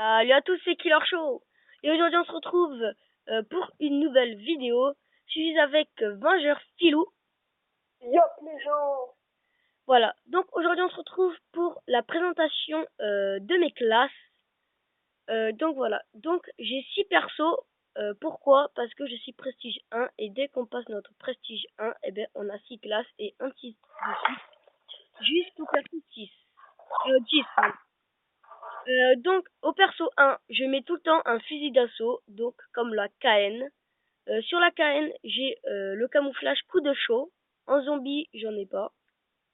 Salut à tous, c'est Killer Show. Et aujourd'hui on se retrouve pour une nouvelle vidéo. Je suis avec Vengeur Filou. Yop les gens. Voilà, donc aujourd'hui on se retrouve pour la présentation de mes classes. Donc voilà, donc j'ai 6 persos. Pourquoi? Parce que je suis prestige 1 et dès qu'on passe notre prestige 1, eh ben, on a 6 classes et un petit dessus jusqu'au perso 6. 10, pardon. Donc au perso 1, je mets tout le temps un fusil d'assaut, donc comme la KN. Sur la KN, j'ai le camouflage coup de chaud. En zombie, j'en ai pas.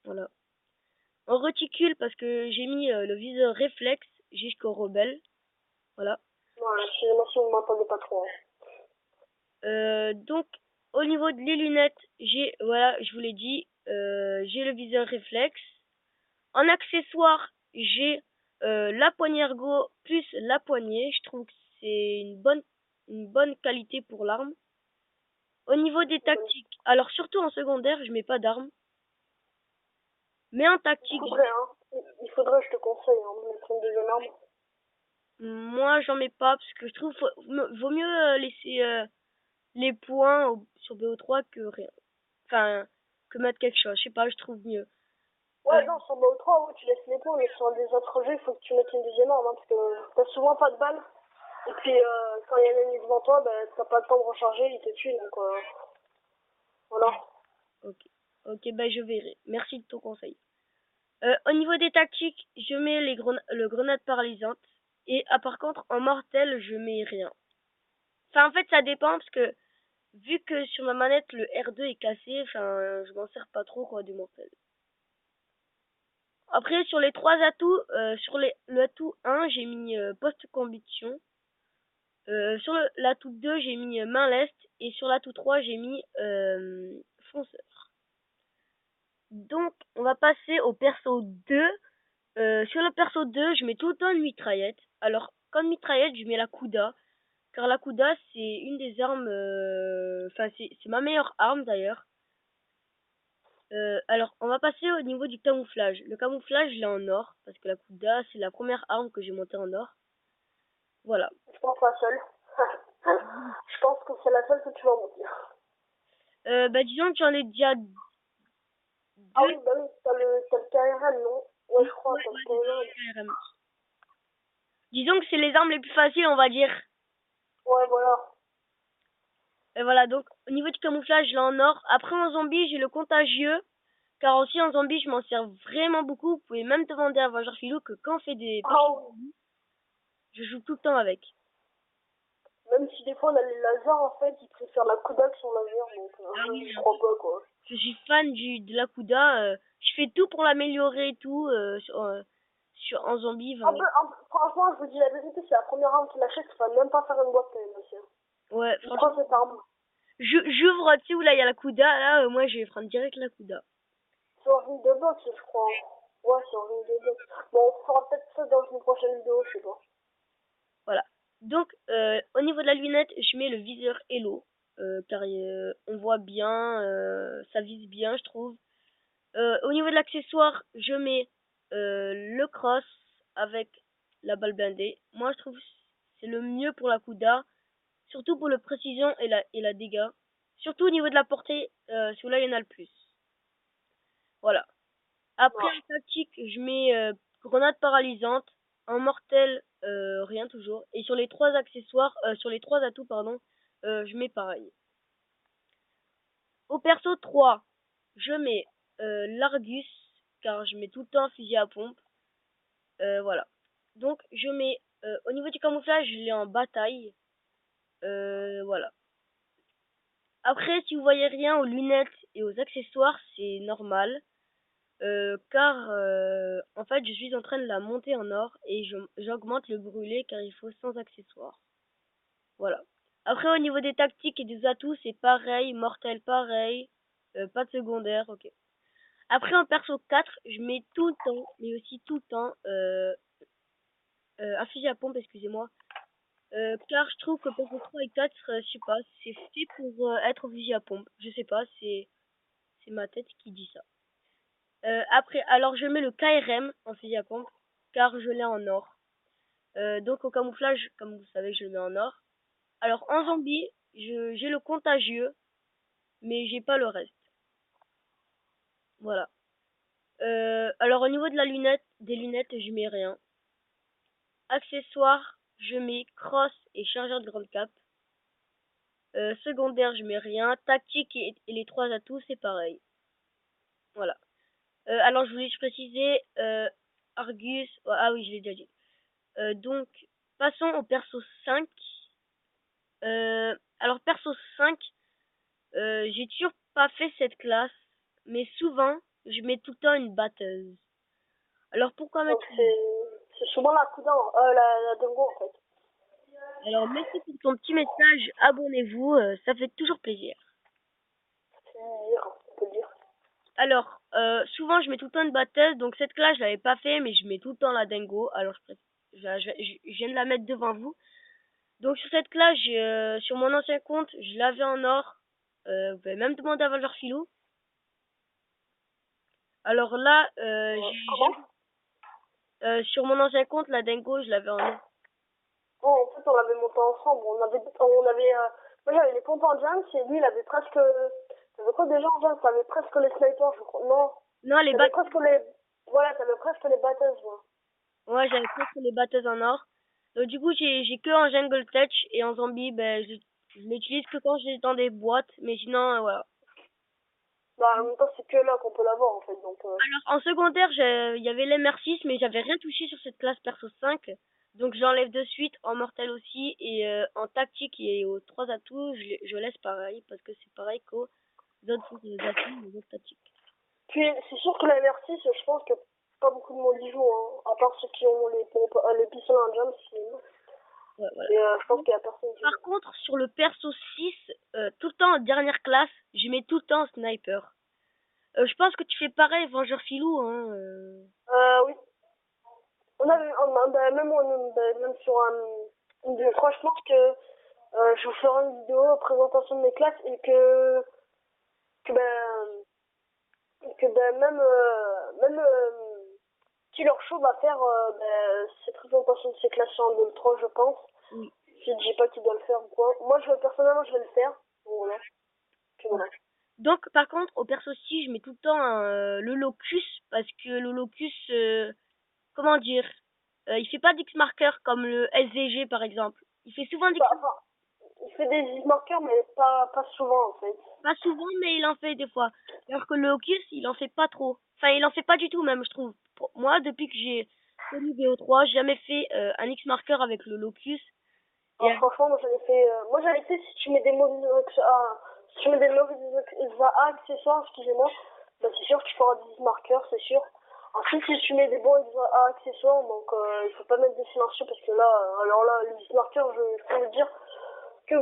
Voilà. En réticule, parce que j'ai mis le viseur réflexe jusqu'au rebelle. Voilà. Ouais, excusez-moi si vous m'entendez pas trop. Donc, au niveau des lunettes, voilà, je vous l'ai dit, j'ai le viseur réflexe. En accessoire, j'ai la poignée ergo plus la poignée. Je trouve que c'est une bonne qualité pour l'arme. Au niveau des tactiques, alors surtout en secondaire, je mets pas d'armes. Mais en tactique, Il faudrait, je te conseille, de mettre une deuxième arme. moi j'en mets pas parce que je trouve vaut mieux laisser les points sur BO3 que rien. Enfin, que mettre quelque chose. Je sais pas, je trouve mieux. Ouais, non, sur BO3, ouais, tu laisses les points, mais sur des autres jeux, il faut que tu mettes une deuxième arme, parce que t'as souvent pas de balles. Et puis, quand il y a un ennemi devant toi, t'as pas le temps de recharger, il te tue, donc voilà. Ok, ok, bah je verrai. Merci de ton conseil. Au niveau des tactiques, je mets le grenade paralysante. Et par contre, en mortel, je mets rien. Enfin, en fait, ça dépend parce que vu que sur ma manette le R2 est cassé, enfin, je m'en sers pas trop quoi du mortel. Après, sur les trois atouts, le atout 1, j'ai mis post-combustion. Sur l'atout 2, j'ai mis main leste. Et sur l'atout 3, j'ai mis fonceur. Donc, on va passer au perso 2. Sur le perso 2, je mets tout le temps une mitraillette. Alors, comme mitraillette, je mets la Kuda. Car la Kuda, c'est une des armes... Enfin, c'est ma meilleure arme d'ailleurs. Alors, on va passer au niveau du camouflage. Le camouflage, je l'ai en or. Parce que la Kuda, c'est la première arme que j'ai montée en or. Voilà. Je pense la seule. Je pense que c'est la seule que tu vas monter. Bah, disons que j'en ai déjà deux. Ah oui, bah oui, t'as le KRM, non? Ouais, je crois, Ouais, t'as le KRM. KRM. Disons que c'est les armes les plus faciles, on va dire. Ouais, voilà. Et voilà, donc au niveau du camouflage, je l'ai en or. Après, en zombie, j'ai le contagieux. Car aussi, en zombie, je m'en sers vraiment beaucoup. Vous pouvez même demander à Vengeur Filou que quand on fait des parties de Ah, zombies, je joue tout le temps avec. même si des fois on a les lasers, en fait, ils préfèrent la Kodak sur laser, donc Ah oui, je hein. crois pas, quoi. Je suis fan de la Kuda. Je fais tout pour l'améliorer et tout en zombie. Enfin, Franchement, je vous dis la vérité, c'est la première arme qu'il achète, il va même pas faire une boîte quand même, aussi. ouais, Il prend franchement. cette arme. J'ouvre, tu sais, où là, il y a la Kuda. Là, moi, je vais prendre direct la Kuda. C'est en ligne de box, je crois. Ouais, c'est en ligne de box. Bon, on fera peut-être ça dans une prochaine vidéo, je sais pas. Voilà. Donc, au niveau de la lunette, je mets le viseur Hello. Car on voit bien, ça vise bien, je trouve. Au niveau de l'accessoire, je mets le cross avec la balle blindée. Moi, je trouve que c'est le mieux pour la Kuda, surtout pour le précision et la dégâts. Surtout au niveau de la portée, celui-là, il y en a le plus. Voilà. Après, Ouais. en tactique, je mets grenade paralysante. En mortel, rien toujours. Et sur les trois accessoires, sur les trois atouts, pardon, je mets pareil. Au perso 3, je mets l'Argus, car je mets tout le temps un fusil à pompe. Voilà. Donc, je mets, au niveau du camouflage, je l'ai en bataille. Voilà. Après, si vous voyez rien aux lunettes et aux accessoires, c'est normal. Car en fait je suis en train de la monter en or et j'augmente le brûlé car il faut sans accessoires. Voilà. Après au niveau des tactiques et des atouts c'est pareil, mortel pareil, pas de secondaire, ok. Après en perso 4 je mets tout le temps, mais aussi tout le temps, un fusil à pompe, excusez-moi. Car je trouve que perso 3 et 4, je sais pas, c'est fait pour être au fusil à pompe. Je sais pas, c'est ma tête qui dit ça. Après, alors je mets le KRM en fusil à pompe, car je l'ai en or. Donc au camouflage, comme vous savez, je le mets en or. Alors en zombie, j'ai le contagieux, mais j'ai pas le reste. Voilà. Alors au niveau de des lunettes, je mets rien. Accessoires, je mets crosse et chargeur de grande cape. Secondaire, je mets rien. Tactique et les 3 atouts, c'est pareil. Voilà. Alors je voulais juste préciser, Argus, oh, ah oui, je l'ai déjà dit. Donc, passons au perso 5. Alors perso 5, j'ai toujours pas fait cette classe, mais souvent, je mets tout le temps une batteuse. Alors pourquoi Donc mettre c'est souvent la coudin, la dingo en fait. Alors merci pour ton petit message, abonnez-vous, ça fait toujours plaisir. C'est rare, on peut le dire. Alors, souvent je mets tout le temps une batteuse, donc cette classe je l'avais pas fait, mais je mets tout le temps la dingo. Alors je viens de la mettre devant vous. Donc sur cette classe, sur mon ancien compte, je l'avais en or. Vous pouvez même demander à Valeur Filou. Alors là, Comment? sur mon ancien compte, la dingo, je l'avais en or. Oh, en fait, on l'avait monté ensemble. Moi j'avais les pompes en jams et lui il avait presque. T'avais quoi déjà en jams? T'avais presque les snipers, je crois. Non. Non, les T'avais batteuses. presque les. Voilà, t'avais presque les batteuses, moi. Ouais, j'avais presque les batteuses en or. Donc du coup, j'ai que en jungle touch et en zombie, ben je l'utilise que quand j'ai dans des boîtes, mais sinon, voilà. Bah, en même temps, c'est que là qu'on peut l'avoir en fait. Donc, Alors, en secondaire, il y avait l'MR6, mais j'avais rien touché sur cette classe perso 5. Donc, j'enlève de suite en mortel aussi. Et en tactique et aux 3 atouts, je laisse pareil. Parce que c'est pareil qu'aux autres atouts, aux autres tactiques. puis c'est sûr que la MR6, je pense que pas beaucoup de monde y joue, hein. À part ceux qui ont les pompes, les pistolets en jams, Ouais, voilà. et je pense qu'il y a personne qui Par joue. contre, sur le perso 6, tout le temps en dernière classe, je mets tout le temps sniper. Je pense que tu fais pareil, Vengeur Filou, hein. Oui. Bah, même sur une vidéo, franchement, que je vous ferai une vidéo présentation de mes classes et que même Killer Show va faire cette présentation de ses classes en 2003, je pense. Oui. Je ne dis pas qu'il doit le faire ou quoi. Moi, personnellement, je vais le faire. Voilà. Puis voilà. Donc, par contre, au perso 6, je mets tout le temps le locus, parce que le locus, comment dire, il fait pas d'X-marker comme le SVG par exemple. Il fait souvent d'X, Enfin, il fait des marqueurs, mais pas souvent, en fait. pas souvent, mais il en fait des fois. Alors que le locus, il en fait pas trop. Enfin, il en fait pas du tout même, je trouve. Moi, depuis que j'ai connu BO3, j'ai jamais fait un X-marker avec le locus. Et Alors, franchement, moi, j'avais fait si tu mets des mauvais accessoires, excusez-moi, bah, c'est sûr que tu feras des marqueurs, c'est sûr. Ensuite, si tu mets des bons accessoires, donc il faut pas mettre des silencieux parce que là, alors là, les marqueurs, je peux vous dire que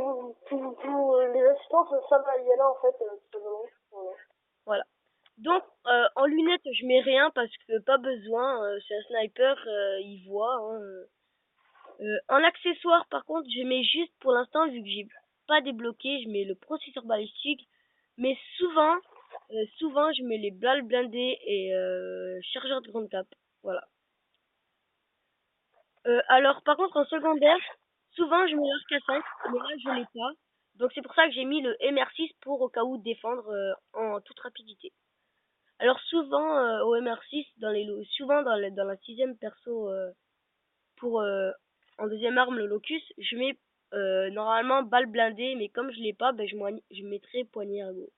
les assistances, ça va y aller en fait. Tout simplement. Voilà. voilà. Donc, en lunettes, je mets rien parce que pas besoin. C'est un sniper, il voit. Hein. En accessoire, par contre, je mets juste pour l'instant, vu que j'ai pas débloqué, je mets le processeur balistique. Mais souvent, je mets les balles blindées et chargeur de grande cape. Voilà. Alors, par contre, en secondaire, souvent, je mets l'arc à 5, mais là, je l'ai pas. Donc, c'est pour ça que j'ai mis le MR6 pour au cas où défendre en toute rapidité. Alors, souvent, au MR6, souvent dans la sixième perso pour en deuxième arme le locus, je mets normalement balle blindée, mais comme je l'ai pas, ben, je mettrai poignée ergo.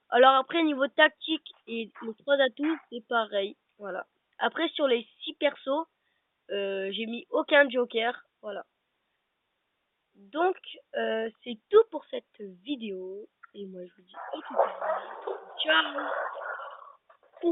Alors après niveau tactique et les 3 atouts, c'est pareil. Voilà. Après sur les 6 persos, j'ai mis aucun joker. Voilà. Donc c'est tout pour cette vidéo. Et moi je vous dis à tout à l'heure. Ciao.